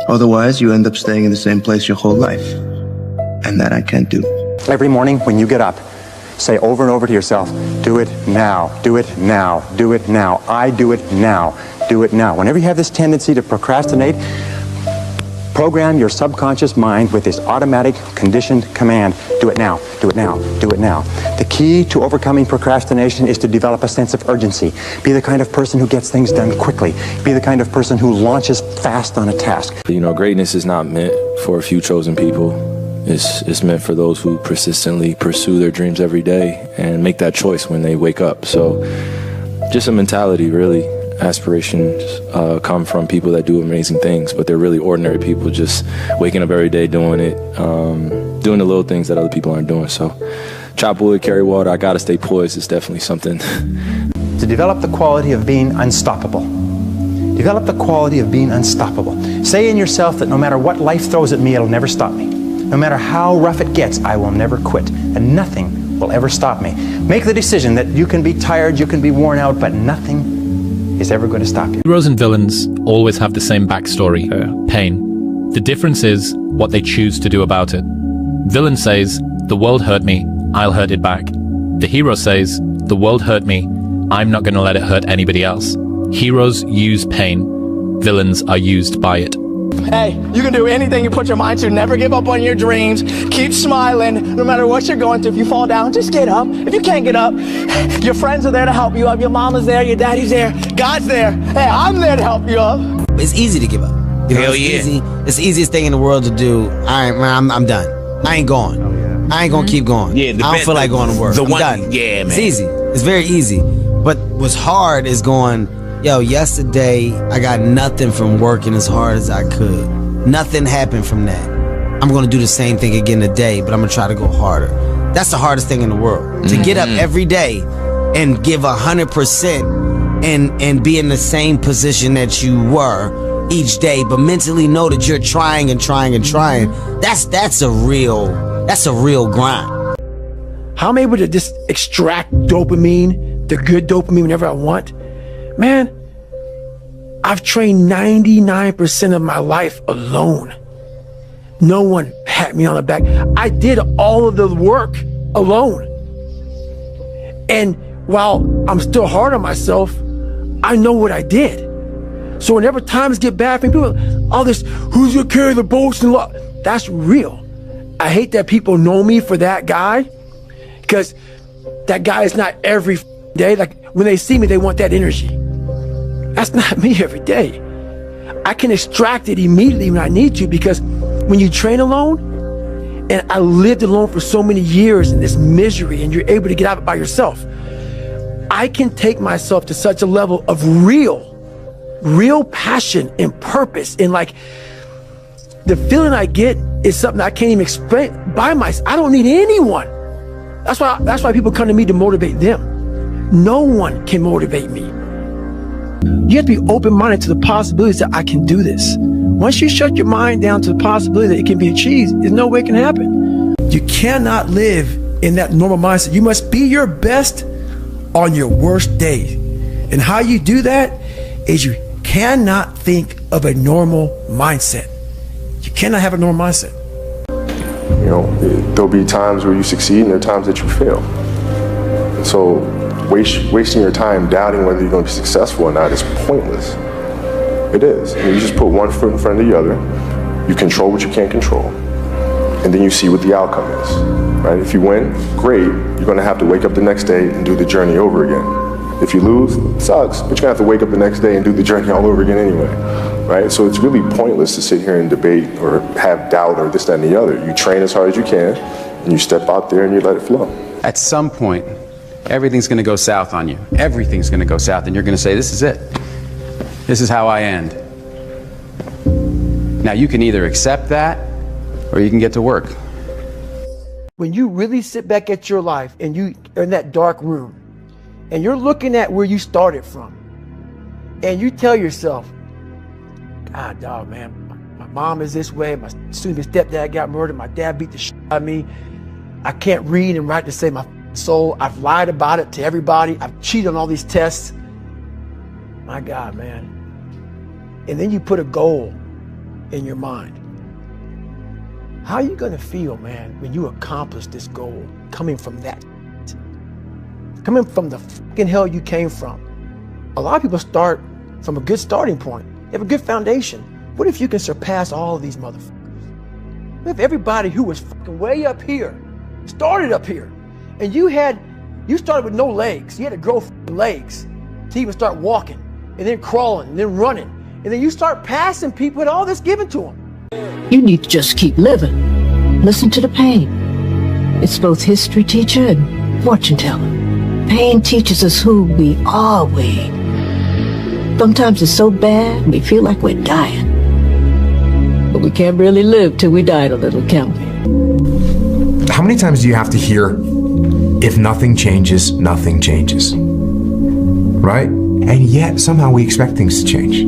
Otherwise, you end up staying in the same place your whole life. And that I can't do. Every morning when you get up, say over and over to yourself, do it now, do it now, do it now, I do it now, do it now. Whenever you have this tendency to procrastinate, program your subconscious mind with this automatic conditioned command, do it now, do it now, do it now. The key to overcoming procrastination is to develop a sense of urgency. Be the kind of person who gets things done quickly. Be the kind of person who launches fast on a task. You know, greatness is not meant for a few chosen people. It's meant for those who persistently pursue their dreams every day and make that choice when they wake up. So just a mentality, really. Aspirations come from people that do amazing things, but they're really ordinary people just waking up every day doing it, doing the little things that other people aren't doing. So chop wood, carry water, I gotta stay poised is definitely something. To develop the quality of being unstoppable. Develop the quality of being unstoppable. Say in yourself that no matter what life throws at me, it'll never stop me. No matter how rough it gets, I will never quit, and nothing will ever stop me. Make the decision that you can be tired, you can be worn out, but nothing is ever going to stop you. Heroes and villains always have the same backstory, pain. The difference is what they choose to do about it. Villain says, the world hurt me, I'll hurt it back. The hero says, the world hurt me, I'm not going to let it hurt anybody else. Heroes use pain, villains are used by it. Hey, you can do anything you put your mind to. Never give up on your dreams. Keep smiling no matter what you're going through. If you fall down, just get up. If you can't get up, your friends are there to help you up. Your mama's there, your daddy's there, God's there. Hey, I'm there to help you up. It's easy to give up. You know, Hell it's yeah. easy. It's the easiest thing in the world to do. All right, man, I'm done. I ain't going. I ain't gonna keep going. Yeah, I don't feel like going to work. I'm done. Yeah, man. It's easy. It's very easy. But what's hard is going, yo, yesterday I got nothing from working as hard as I could. Nothing happened from that. I'm gonna do the same thing again today, but I'm gonna try to go harder. That's the hardest thing in the world. To get up every day and give 100% and be in the same position that you were each day, but mentally know that you're trying and trying and trying. That's a real grind. How I'm able to just extract dopamine, the good dopamine whenever I want. Man, I've trained 99% of my life alone. No one pat me on the back. I did all of the work alone. And while I'm still hard on myself, I know what I did. So whenever times get bad for people, all this, who's gonna carry the boats and law? That's real. I hate that people know me for that guy, because that guy is not every day. Like when they see me, they want that energy. That's not me every day. I can extract it immediately when I need to, because when you train alone, and I lived alone for so many years in this misery, and you're able to get out of it by yourself, I can take myself to such a level of real passion and purpose. And like, the feeling I get is something I can't even explain by myself. I don't need anyone. That's why people come to me to motivate them. No one can motivate me. You have to be open-minded to the possibilities that I can do this. Once you shut your mind down to the possibility that it can be achieved, there's no way it can happen. You cannot live in that normal mindset. You must be your best on your worst day. And how you do that is you cannot think of a normal mindset. You cannot have a normal mindset. You know, there'll be times where you succeed and there are times that you fail. So wasting your time doubting whether you're going to be successful or not is pointless. It is. You just put one foot in front of the other. You control what you can't control. And then you see what the outcome is. Right? If you win, great. You're going to have to wake up the next day and do the journey over again. If you lose, it sucks, but you're going to have to wake up the next day and do the journey all over again anyway. Right? So it's really pointless to sit here and debate or have doubt or this, that, and the other. You train as hard as you can, and you step out there and you let it flow. At some point, everything's going to go south on you. Everything's going to go south, and you're going to say, this is it. This is how I end. Now, you can either accept that, or you can get to work. When you really sit back at your life and you are in that dark room and you're looking at where you started from and you tell yourself, God, dog, man, my mom is this way, my soon-to-be stepdad got murdered, my dad beat the shit out of me, I can't read and write to save my soul, I've lied about it to everybody, I've cheated on all these tests. My God, man. And then you put a goal in your mind. How are you gonna feel, man, when you accomplish this goal coming from that? Coming from the fucking hell you came from. A lot of people start from a good starting point. They have a good foundation. What if you can surpass all of these motherfuckers? What if everybody who was fucking way up here started up here, and you started with no legs. You had to grow legs to even start walking, and then crawling, and then running, and then you start passing people with all this given to them. You need to just keep living. Listen to the pain. It's both history teacher and fortune teller. Pain teaches us who we are, Wade. Sometimes it's so bad we feel like we're dying. But we can't really live till we died a little, can we? How many times do you have to hear, if nothing changes, nothing changes? Right? And yet, somehow we expect things to change.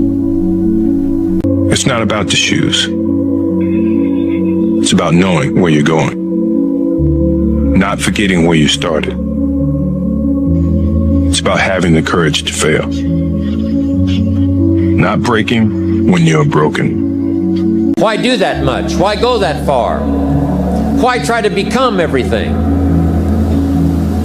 It's not about the shoes. It's about knowing where you're going. Not forgetting where you started. It's about having the courage to fail. Not breaking when you're broken. Why do that much? Why go that far? Why try to become everything?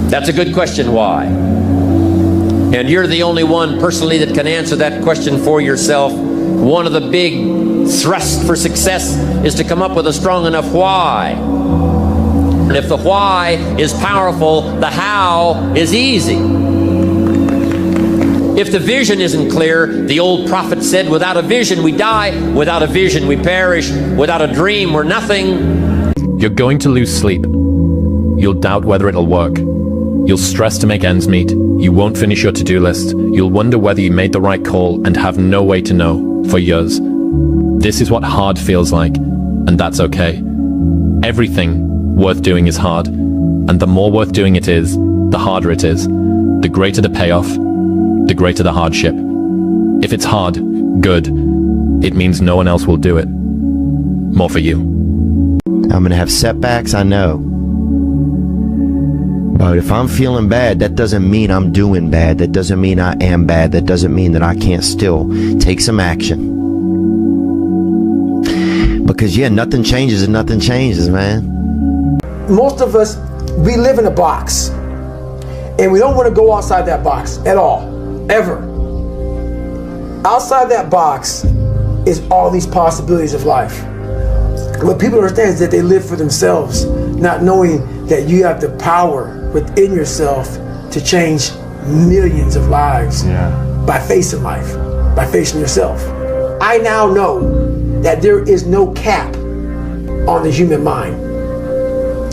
That's a good question, why? And you're the only one personally that can answer that question for yourself. One of the big thrusts for success is to come up with a strong enough why. And if the why is powerful, the how is easy. If the vision isn't clear, the old prophet said, without a vision we die, without a vision we perish, without a dream we're nothing. You're going to lose sleep. You'll doubt whether it'll work. You'll stress to make ends meet. You won't finish your to-do list. You'll wonder whether you made the right call and have no way to know for years. This is what hard feels like, and that's okay. Everything worth doing is hard, and the more worth doing it is, the harder it is. The greater the payoff, the greater the hardship. If it's hard, good. It means no one else will do it. More for you. I'm gonna have setbacks, I know. But if I'm feeling bad, that doesn't mean I'm doing bad. That doesn't mean I am bad. That doesn't mean that I can't still take some action. Because yeah, nothing changes and nothing changes, man. Most of us, we live in a box. And we don't want to go outside that box at all. Ever. Outside that box is all these possibilities of life. What people understand is that they live for themselves, not knowing that you have the power within yourself to change millions of lives by facing life, by facing yourself. I now know that there is no cap on the human mind.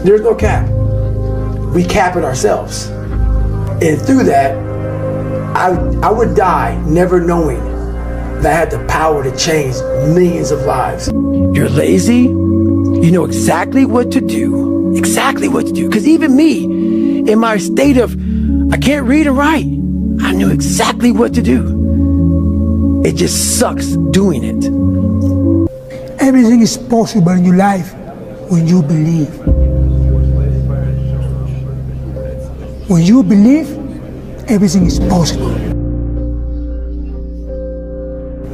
There's no cap. We cap it ourselves. And through that, I would die never knowing that I had the power to change millions of lives. You're lazy, you know exactly what to do. Exactly what to do. Because even me, in my state of, I can't read and write, I knew exactly what to do. It just sucks doing it. Everything is possible in your life when you believe. When you believe, everything is possible.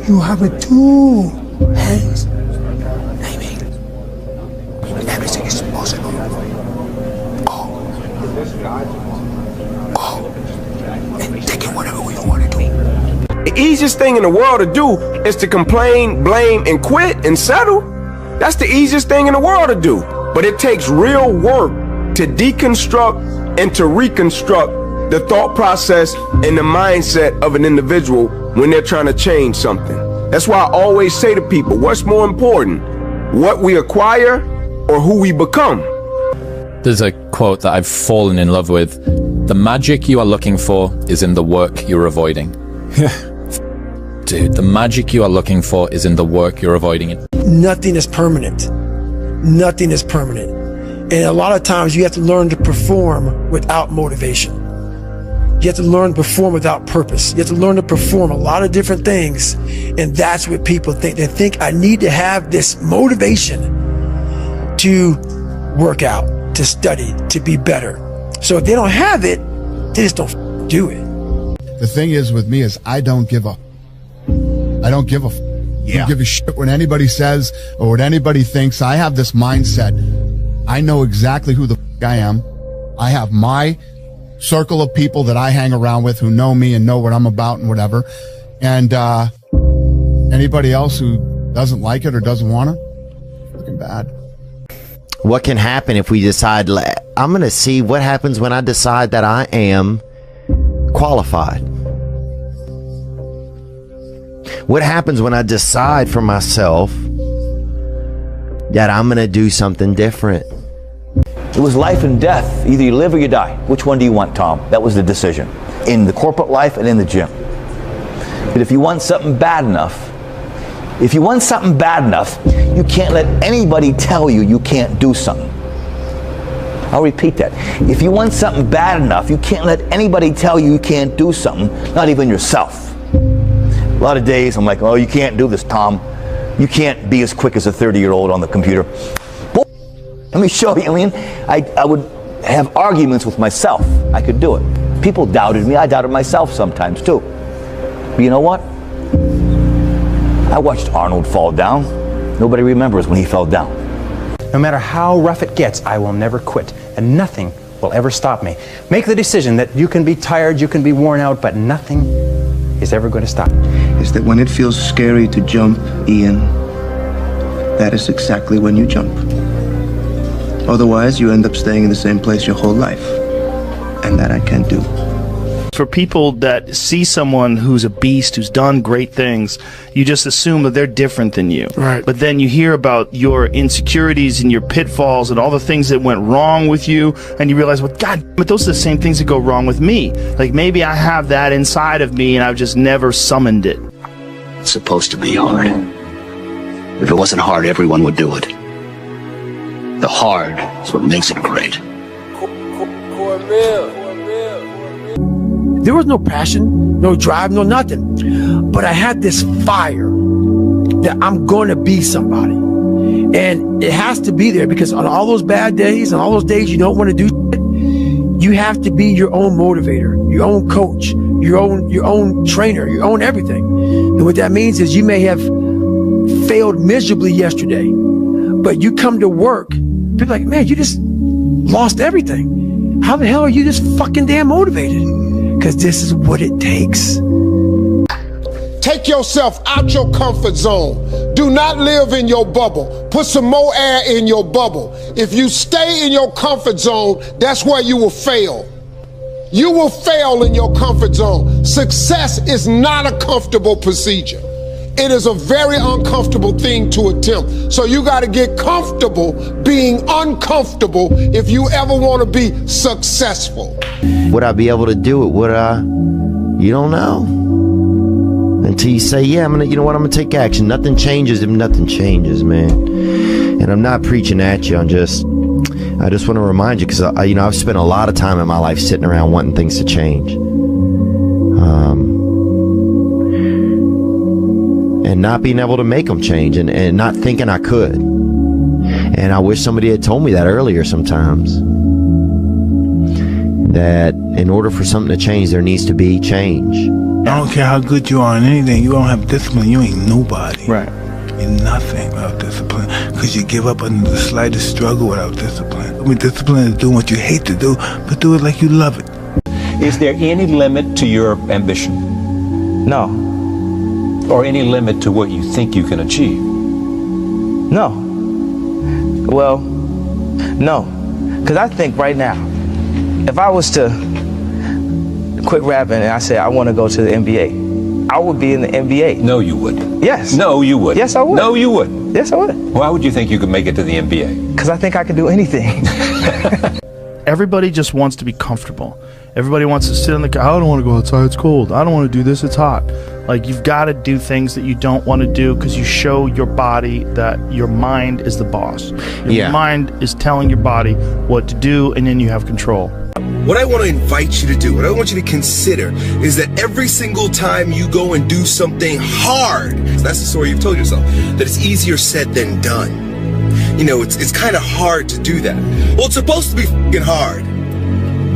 You have two hands. I mean, everything is possible. And take it whatever you want to do. The easiest thing in the world to do is to complain, blame, and quit and settle. That's the easiest thing in the world to do. But it takes real work to deconstruct and to reconstruct the thought process and the mindset of an individual when they're trying to change something. That's why I always say to people, what's more important, what we acquire or who we become? There's a quote that I've fallen in love with. The magic you are looking for is in the work you're avoiding. Dude, the magic you are looking for is in the work you're avoiding. Nothing is permanent. Nothing is permanent. And a lot of times you have to learn to perform without motivation. You have to learn to perform without purpose. You have to learn to perform a lot of different things. And that's what people think. They think I need to have this motivation to work out, to study, to be better. So if they don't have it, they just don't do it. The thing is with me is I don't give up. I don't give a I don't give a shit what anybody says or what anybody thinks. I have this mindset. I know exactly who the f- I am. I have my circle of people that I hang around with who know me and know what I'm about and whatever. And anybody else who doesn't like it or doesn't want it, looking bad. What can happen if we decide, I'm going to see what happens when I decide that I am qualified? What happens when I decide for myself that I'm going to do something different? It was life and death. Either you live or you die. Which one do you want, Tom? That was the decision. In the corporate life and in the gym. But if you want something bad enough, you can't let anybody tell you you can't do something. I'll repeat that. If you want something bad enough, you can't let anybody tell you you can't do something, not even yourself. A lot of days I'm like, oh, you can't do this, Tom. You can't be as quick as a 30-year-old on the computer. Let me show you. I mean, I would have arguments with myself. I could do it. People doubted me. I doubted myself sometimes too. But you know what? I watched Arnold fall down. Nobody remembers when he fell down. No matter how rough it gets, I will never quit, and nothing will ever stop me. Make the decision that you can be tired, you can be worn out, but nothing is ever going to stop. Is that when it feels scary to jump, Ian, that is exactly when you jump. Otherwise, you end up staying in the same place your whole life. And that I can't do. For people that see someone who's a beast, who's done great things, you just assume that they're different than you. Right. But then you hear about your insecurities and your pitfalls and all the things that went wrong with you, and you realize, well, God, but those are the same things that go wrong with me. Like, maybe I have that inside of me and I've just never summoned it. It's supposed to be hard. If it wasn't hard, everyone would do it. The hard is what makes it great. There was no passion, no drive, no nothing. But I had this fire that I'm going to be somebody. And it has to be there because on all those bad days and all those days you don't want to do shit, you have to be your own motivator, your own coach, your own trainer, your own everything. And what that means is you may have failed miserably yesterday, but you come to work, people are like, man, you just lost everything. How the hell are you this fucking damn motivated? Because this is what it takes. Take yourself out your comfort zone. Do not live in your bubble. Put some more air in your bubble. If you stay in your comfort zone, that's where you will fail. You will fail in your comfort zone. Success is not a comfortable procedure. It is a very uncomfortable thing to attempt. So you got to get comfortable being uncomfortable if you ever want to be successful. Would I be able to do it? Would I? You don't know. Until you say, yeah, you know what, I'm going to take action. Nothing changes if nothing changes, man. And I'm not preaching at you. I just want to remind you because, I've spent a lot of time in my life sitting around wanting things to change. And not being able to make them change and not thinking I could. And I wish somebody had told me that earlier sometimes. That in order for something to change, there needs to be change. I don't care how good you are in anything, you don't have discipline, you ain't nobody. Right. You're nothing without discipline. Because you give up under the slightest struggle without discipline. I mean, discipline is doing what you hate to do, but do it like you love it. Is there any limit to your ambition? No. Or any limit to what you think you can achieve? No. Well, no. Because I think right now, if I was to quit rapping and I said I want to go to the NBA, I would be in the NBA. No, you wouldn't. Yes. No, you wouldn't. Yes, I would. No, you wouldn't. Yes, I would. Why would you think you could make it to the NBA? Because I think I can do anything. Everybody just wants to be comfortable. Everybody wants to sit in the car. I don't want to go outside, it's cold. I don't want to do this, it's hot. Like, you've got to do things that you don't want to do because you show your body that your mind is the boss. Your mind is telling your body what to do, and then you have control. What I want to invite you to do, what I want you to consider, is that every single time you go and do something hard, that's the story you've told yourself, that it's easier said than done. You know, it's kind of hard to do that. Well, it's supposed to be fucking hard.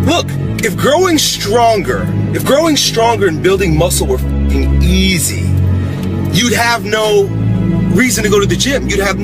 Look, if growing stronger and building muscle were fucking easy, you'd have no reason to go to the gym. You'd have